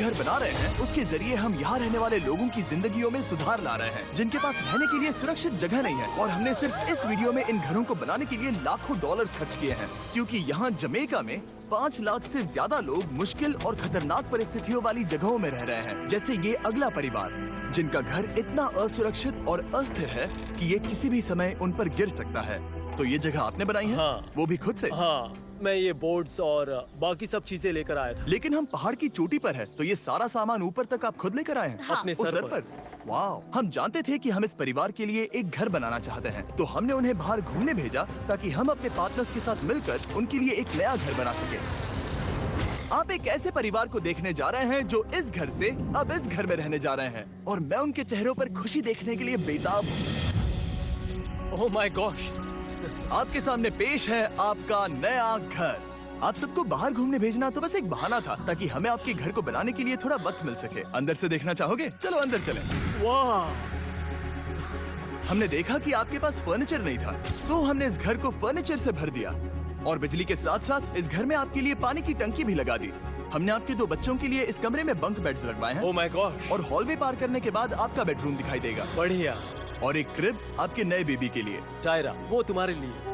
घर बना रहे हैं उसके जरिए हम यहाँ रहने वाले लोगों की जिंदगियों में सुधार ला रहे हैं, जिनके पास रहने के लिए सुरक्षित जगह नहीं है। और हमने सिर्फ इस वीडियो में इन घरों को बनाने के लिए लाखों डॉलर्स खर्च किए हैं, क्योंकि यहाँ जमैका में 5 लाख से ज्यादा लोग मुश्किल और खतरनाक परिस्थितियों वाली जगहों में रह रहे हैं। जैसे ये अगला परिवार, जिनका घर इतना असुरक्षित और अस्थिर है कि ये किसी भी समय उन पर गिर सकता है। तो ये जगह आपने बनाई है? हाँ। वो भी खुद से? हाँ, मैं ये बोर्ड्स और बाकी सब चीजें लेकर आया था। लेकिन हम पहाड़ की चोटी पर है, तो ये सारा सामान ऊपर तक आप खुद लेकर आए हैं? हाँ। अपने उस सर पर। वाह! हम जानते थे कि हम इस परिवार के लिए एक घर बनाना चाहते हैं, तो हमने उन्हें बाहर घूमने भेजा ताकि हम अपने पार्टनर्स के साथ मिलकर उनके लिए एक नया घर बना सके। आप एक ऐसे परिवार को देखने जा रहे हैं जो इस घर से अब इस घर में रहने जा रहे हैं, और मैं उनके चेहरों पर खुशी देखने के लिए बेताब हूँ। Oh my gosh! आपके सामने पेश है आपका नया घर। आप सबको बाहर घूमने भेजना तो बस एक बहाना था, ताकि हमें आपके घर को बनाने के लिए थोड़ा वक्त मिल सके। अंदर से देखना चाहोगे? चलो अंदर चलें। वाह! हमने देखा कि आपके पास फर्नीचर नहीं था, तो हमने इस घर को फर्नीचर से भर दिया, और बिजली के साथ साथ इस घर में आपके लिए पानी की टंकी भी लगा दी। हमने आपके 2 बच्चों के लिए इस कमरे में बंक बेड्स लगवाए हैं, ओह माय गॉश! और हॉलवे पार करने के बाद आपका बेडरूम दिखाई देगा, बढ़िया। और एक क्रिब आपके नए बेबी के लिए। टायरा, वो तुम्हारे लिए।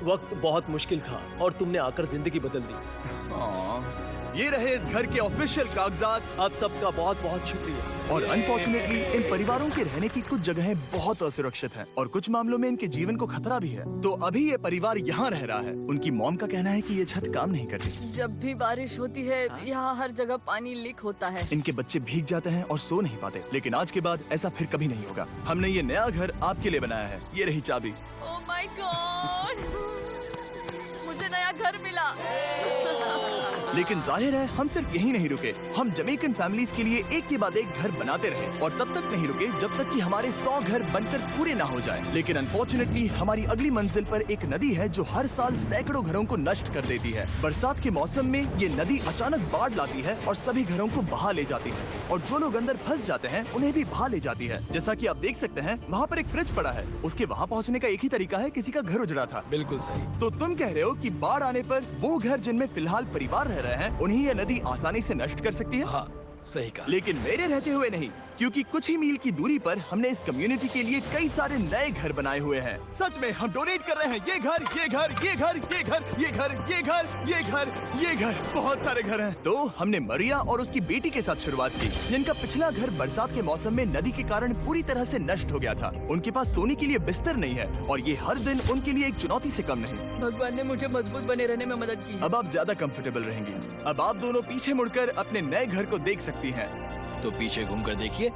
वक्त बहुत मुश्किल था और तुमने आकर जिंदगी बदल दी। ये रहे इस घर के ऑफिशियल कागजात। आप सबका बहुत बहुत शुक्रिया। और अनफॉर्चुनेटली इन परिवारों के रहने की कुछ जगहें बहुत असुरक्षित हैं, और कुछ मामलों में इनके जीवन को खतरा भी है। तो अभी ये परिवार यहाँ रह रहा है। उनकी मॉम का कहना है कि ये छत काम नहीं करती। जब भी बारिश होती है यहाँ हर जगह पानी लीक होता है। इनके बच्चे भीग जाते हैं और सो नहीं पाते, लेकिन आज के बाद ऐसा फिर कभी नहीं होगा। हमने ये नया घर आपके लिए बनाया है। ये रही चाबी। Oh my God! मुझे नया घर मिला। लेकिन जाहिर है हम सिर्फ यही नहीं रुके। हम जमैकन फैमिलीज के लिए एक के बाद एक घर बनाते रहे, और तब तक नहीं रुके जब तक कि हमारे 100 घर बनकर पूरे ना हो जाए। लेकिन अनफॉर्चुनेटली हमारी अगली मंजिल पर एक नदी है जो हर साल सैकड़ों घरों को नष्ट कर देती है। बरसात के मौसम में ये नदी अचानक बाढ़ लाती है और सभी घरों को बहा ले जाती है, और जो लोग अंदर फंस जाते हैं उन्हें भी बहा ले जाती है। जैसा कि आप देख सकते हैं वहाँ पर एक फ्रिज पड़ा है। उसके वहाँ पहुँचने का एक ही तरीका है, किसी का घर उजड़ा था। बिल्कुल सही। तो तुम कह रहे हो कि बाढ़ आने पर वो घर जिनमें फिलहाल परिवार रह रहे हैं उन्हें ये नदी आसानी से नष्ट कर सकती है? हाँ, सही कहा। लेकिन मेरे रहते हुए नहीं, क्योंकि कुछ ही मील की दूरी पर हमने इस कम्युनिटी के लिए कई सारे नए घर बनाए हुए हैं। सच में हम डोनेट कर रहे हैं। ये घर, ये घर, ये घर, ये घर, ये घर, ये घर, ये घर, ये घर, बहुत सारे घर हैं। तो हमने मरिया और उसकी बेटी के साथ शुरुआत की, जिनका पिछला घर बरसात के मौसम में नदी के कारण पूरी तरह से नष्ट हो गया था। उनके पास सोने के लिए बिस्तर नहीं है, और ये हर दिन उनके लिए एक चुनौती से कम नहीं। भगवान ने मुझे मजबूत बने रहने में मदद की। अब आप ज्यादा कंफर्टेबल रहेंगी। अब आप दोनों पीछे मुड़कर अपने नए घर को देख सकती हैं। तो पीछे घूमकर देखिए,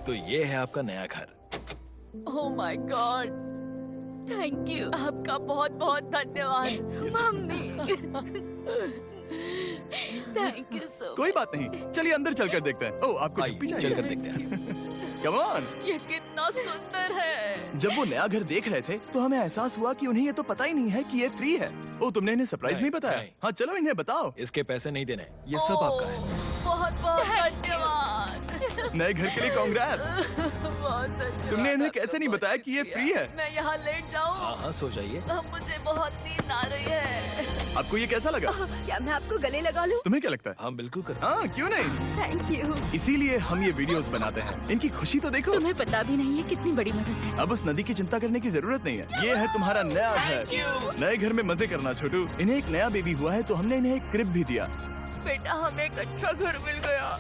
तो ये है आपका नया घर। Oh my God! Thank you. आपका बहुत बहुत धन्यवाद मम्मी। Thank you so. कोई बात नहीं, चलिए अंदर चलकर देखते हैं। ओह, आपको आइए, चुप्पी चाहिए? चलकर देखते हैं। Come on. ये कितना सुंदर है। जब वो नया घर देख रहे थे तो हमें एहसास हुआ कि उन्हें ये तो पता ही नहीं है कि ये फ्री है। ओ, तुमने इन्हें सरप्राइज नहीं बताया? नहीं। हाँ, चलो इन्हें बताओ। इसके पैसे नहीं देने, ये सब आपका है। बहुत बहुत धन्यवाद। नए घर के लिए कांग्रेट्स। बहुत धन्यवाद। तुमने इन्हें कैसे नहीं बताया कि ये फ्री है? मैं यहाँ लेट जाऊँ? हाँ हाँ, सो जाइए। मुझे बहुत नींद आ रही है। आपको ये कैसा लगा? क्या मैं आपको गले लगा लूं? तुम्हें क्या लगता है? हाँ बिल्कुल कर। हाँ, क्यों नहीं? Thank you. इसीलिए हम ये वीडियोस बनाते हैं। इनकी खुशी तो देखो। तुम्हें पता भी नहीं है कितनी बड़ी मदद है। अब उस नदी की चिंता करने की जरूरत नहीं है। ये है तुम्हारा नया घर। नए घर में मजे करना छोटू। इन्हें एक नया बेबी हुआ है, तो हमने इन्हें एक क्रिब भी दिया। बेटा, हमें एक अच्छा घर मिल गया।